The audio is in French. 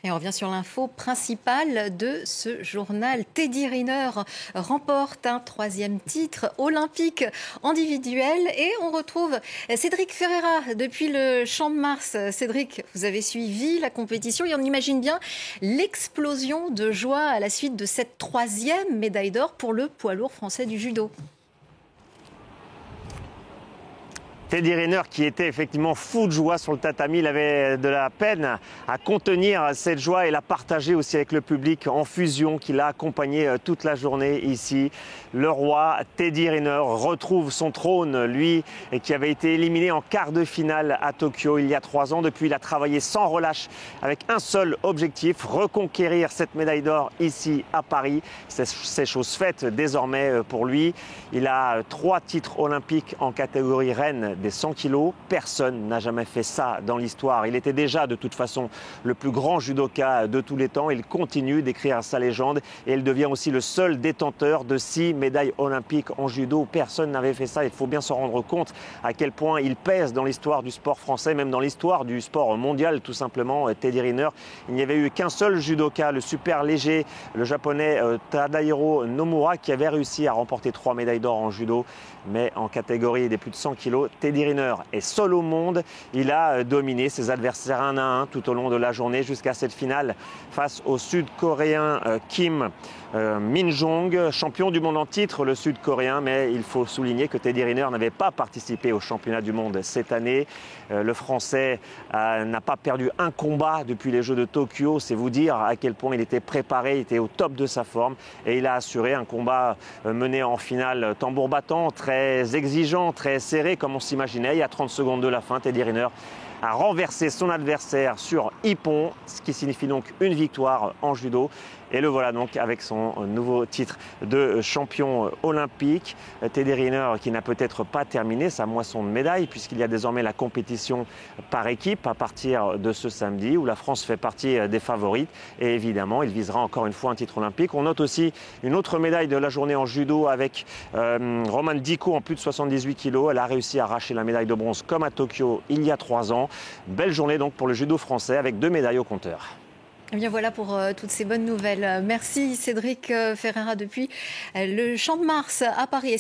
Et on revient sur l'info principale de ce journal. Teddy Riner remporte un 3e titre olympique individuel. Et on retrouve Cédric Ferreira depuis le Champ de Mars. Cédric, vous avez suivi la compétition et on imagine bien l'explosion de joie à la suite de cette 3e médaille d'or pour le poids lourd français du judo. Teddy Riner qui était effectivement fou de joie sur le tatami, il avait de la peine à contenir cette joie et la partager aussi avec le public en fusion qui l'a accompagné toute la journée ici. Le roi Teddy Riner retrouve son trône, lui qui avait été éliminé en quart de finale à Tokyo il y a 3 ans. Depuis, il a travaillé sans relâche avec un seul objectif, reconquérir cette médaille d'or ici à Paris. C'est chose faite désormais pour lui. Il a 3 titres olympiques en catégorie reine des 100 kilos. Personne n'a jamais fait ça dans l'histoire. Il était déjà de toute façon le plus grand judoka de tous les temps. Il continue d'écrire sa légende et il devient aussi le seul détenteur de 6 médailles olympiques en judo. Personne n'avait fait ça. Il faut bien s'en rendre compte à quel point il pèse dans l'histoire du sport français, même dans l'histoire du sport mondial tout simplement. Teddy Riner, il n'y avait eu qu'un seul judoka, le super léger, le japonais Tadahiro Nomura, qui avait réussi à remporter 3 médailles d'or en judo. Mais en catégorie des plus de 100 kilos, Teddy Riner est seul au monde. Il a dominé ses adversaires 1 à 1 tout au long de la journée jusqu'à cette finale face au Sud-Coréen Kim Min-jong, champion du monde en titre, le Sud-Coréen. Mais il faut souligner que Teddy Riner n'avait pas participé au championnat du monde cette année. Le Français n'a pas perdu un combat depuis les Jeux de Tokyo. C'est vous dire à quel point il était préparé, il était au top de sa forme. Et il a assuré un combat mené en finale tambour battant, très exigeant, très serré comme on s'imaginait. Il y a 30 secondes de la fin, Teddy Riner a renversé son adversaire sur ippon, ce qui signifie donc une victoire en judo. Et le voilà donc avec son nouveau titre de champion olympique. Teddy Riner qui n'a peut-être pas terminé sa moisson de médailles puisqu'il y a désormais la compétition par équipe à partir de ce samedi où la France fait partie des favorites. Et évidemment, il visera encore une fois un titre olympique. On note aussi une autre médaille de la journée en judo avec Romane Dicot en plus de 78 kilos. Elle a réussi à arracher la médaille de bronze comme à Tokyo il y a 3 ans. Belle journée donc pour le judo français avec 2 médailles au compteur. Eh bien voilà pour toutes ces bonnes nouvelles. Merci Cédric Ferreira depuis le Champ de Mars à Paris.